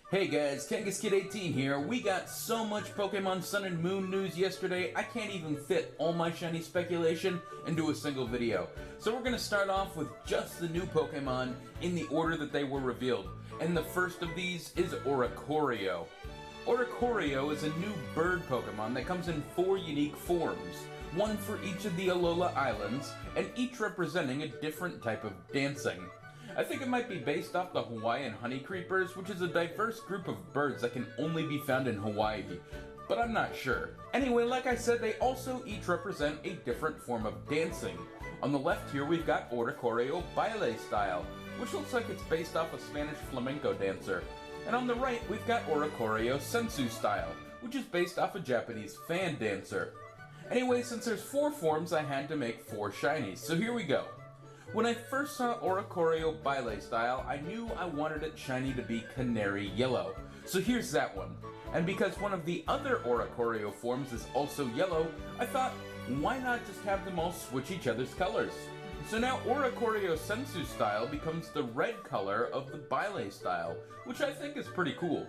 Hey guys, KangaskId18 here. We got so much Pokemon Sun and Moon news yesterday, I can't even fit all my shiny speculation into a single video. So we're gonna start off with just the new Pokemon in the order that they were revealed. And the first of these is Oricorio. Oricorio is a new bird Pokemon that comes in 4 unique forms, one for each of the Alola Islands, and each representing a different type of dancing. I think it might be based off the Hawaiian honey creepers, which is a diverse group of birds that can only be found in Hawaii, but I'm not sure. Anyway, like I said, they also each represent a different form of dancing. On the left here we've got Oricorio Baile style, which looks like it's based off a Spanish flamenco dancer. And on the right we've got Oricorio Sensu style, which is based off a Japanese fan dancer. Anyway, since there's 4 forms, I had to make 4 shinies, so here we go. When I first saw Oricorio Baile style, I knew I wanted its shiny to be Canary Yellow. So here's that one. And because one of the other Oricorio forms is also yellow, I thought, why not just have them all switch each other's colors? So now Oricorio Sensu style becomes the red color of the Baile style, which I think is pretty cool.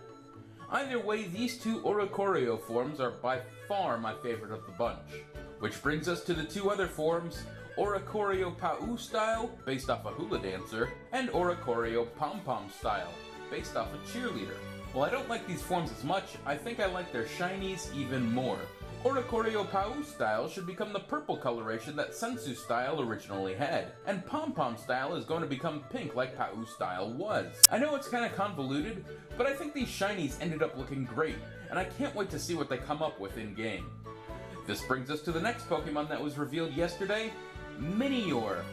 Either way, these 2 Oricorio forms are by far my favorite of the bunch. Which brings us to the 2 other forms, Oricorio Pau style, based off a hula dancer, and Oricorio Pom Pom style, based off a cheerleader. While I don't like these forms as much, I think I like their shinies even more. Oricorio Pau style should become the purple coloration that Sensu style originally had, and Pom Pom style is going to become pink like Pau style was. I know it's kinda convoluted, but I think these shinies ended up looking great, and I can't wait to see what they come up with in-game. This brings us to the next Pokemon that was revealed yesterday, Minior.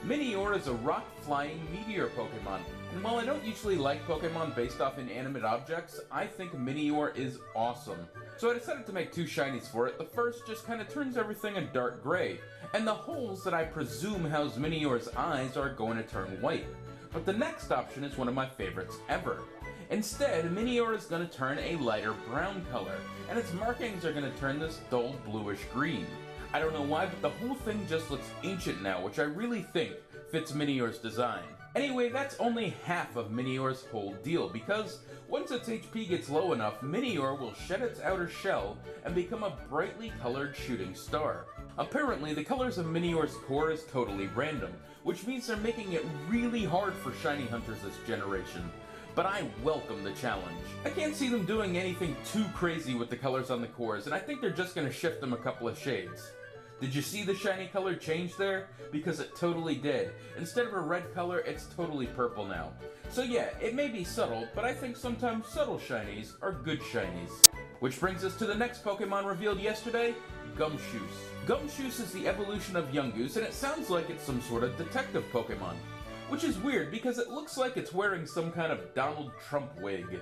Minior is a rock-flying meteor Pokemon, and while I don't usually like Pokemon based off inanimate objects, I think Minior is awesome. So I decided to make 2 shinies for it. The first just kinda turns everything a dark gray, and the holes that I presume house Minior's eyes are going to turn white. But the next option is one of my favorites ever. Instead, Minior is going to turn a lighter brown color, and its markings are going to turn this dull bluish green. I don't know why, but the whole thing just looks ancient now, which I really think fits Minior's design. Anyway, that's only half of Minior's whole deal, because once its HP gets low enough, Minior will shed its outer shell and become a brightly colored shooting star. Apparently, the colors of Minior's core is totally random, which means they're making it really hard for shiny hunters this generation. But I welcome the challenge. I can't see them doing anything too crazy with the colors on the cores, and I think they're just going to shift them a couple of shades. Did you see the shiny color change there? Because it totally did. Instead of a red color, it's totally purple now. So yeah, it may be subtle, but I think sometimes subtle shinies are good shinies. Which brings us to the next Pokemon revealed yesterday, Gumshoos. Gumshoos is the evolution of Yungoos, and it sounds like it's some sort of detective Pokemon. Which is weird, because it looks like it's wearing some kind of Donald Trump wig.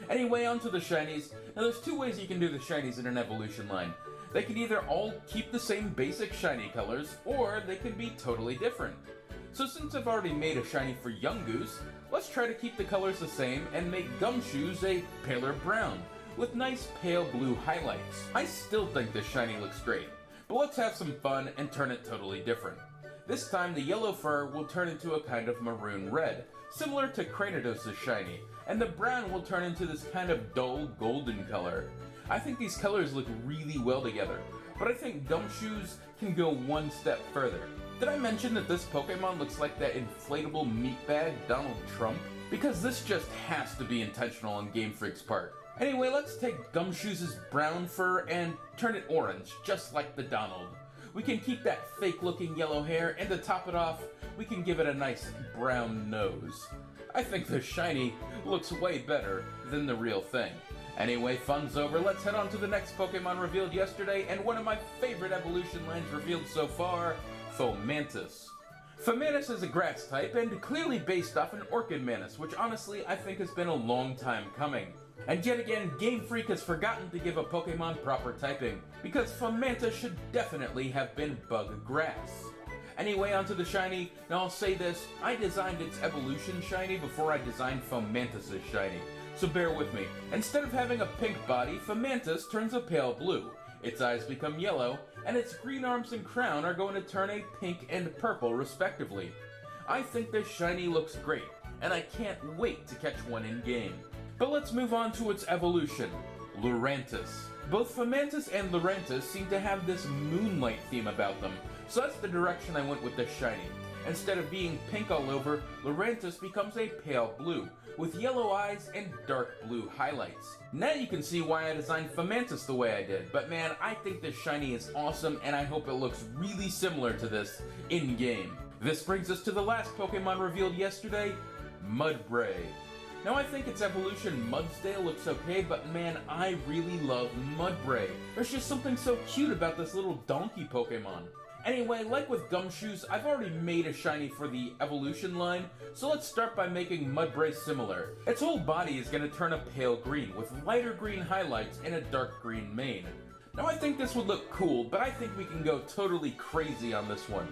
Anyway, onto the shinies. Now there's 2 ways you can do the shinies in an evolution line. They can either all keep the same basic shiny colors, or they can be totally different. So since I've already made a shiny for Yungoos, let's try to keep the colors the same and make Gumshoos a paler brown, with nice pale blue highlights. I still think this shiny looks great, but let's have some fun and turn it totally different. This time the yellow fur will turn into a kind of maroon red, similar to Cranidos' shiny, and the brown will turn into this kind of dull golden color. I think these colors look really well together, but I think Gumshoos can go one step further. Did I mention that this Pokemon looks like that inflatable meatbag Donald Trump? Because this just has to be intentional on Game Freak's part. Anyway, let's take Gumshoos' brown fur and turn it orange, just like the Donald. We can keep that fake-looking yellow hair, and to top it off, we can give it a nice brown nose. I think the shiny looks way better than the real thing. Anyway, fun's over, let's head on to the next Pokemon revealed yesterday, and one of my favorite evolution lines revealed so far, Fomantis. Fomantis is a grass type, and clearly based off an Orchid Mantis, which honestly I think has been a long time coming. And yet again, Game Freak has forgotten to give a Pokemon proper typing, because Fomantis should definitely have been Bug Grass. Anyway, onto the shiny. Now I'll say this, I designed its evolution shiny before I designed Fomantis' shiny, so bear with me. Instead of having a pink body, Fomantis turns a pale blue. Its eyes become yellow, and its green arms and crown are going to turn a pink and purple respectively. I think this shiny looks great, and I can't wait to catch one in game. But let's move on to its evolution, Lurantis. Both Fomantis and Lurantis seem to have this moonlight theme about them, so that's the direction I went with this shiny. Instead of being pink all over, Lurantis becomes a pale blue, with yellow eyes and dark blue highlights. Now you can see why I designed Fomantis the way I did, but man, I think this shiny is awesome and I hope it looks really similar to this in-game. This brings us to the last Pokemon revealed yesterday, Mudbray. Now I think its evolution Mudsdale looks okay, but man, I really love Mudbray. There's just something so cute about this little donkey Pokemon. Anyway, like with Gumshoos, I've already made a shiny for the evolution line, so let's start by making Mudbray similar. Its whole body is going to turn a pale green, with lighter green highlights and a dark green mane. Now I think this would look cool, but I think we can go totally crazy on this one.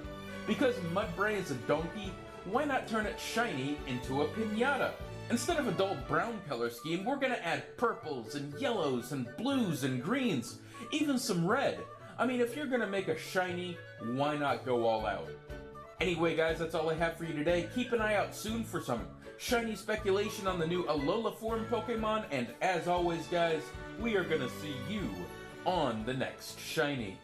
Because Mudbray is a donkey, why not turn it shiny into a piñata? Instead of a dull brown color scheme, we're going to add purples and yellows and blues and greens, even some red. I mean, if you're gonna make a shiny, why not go all out? Anyway guys, that's all I have for you today. Keep an eye out soon for some shiny speculation on the new Alola form Pokemon, and as always guys, we are gonna see you on the next shiny.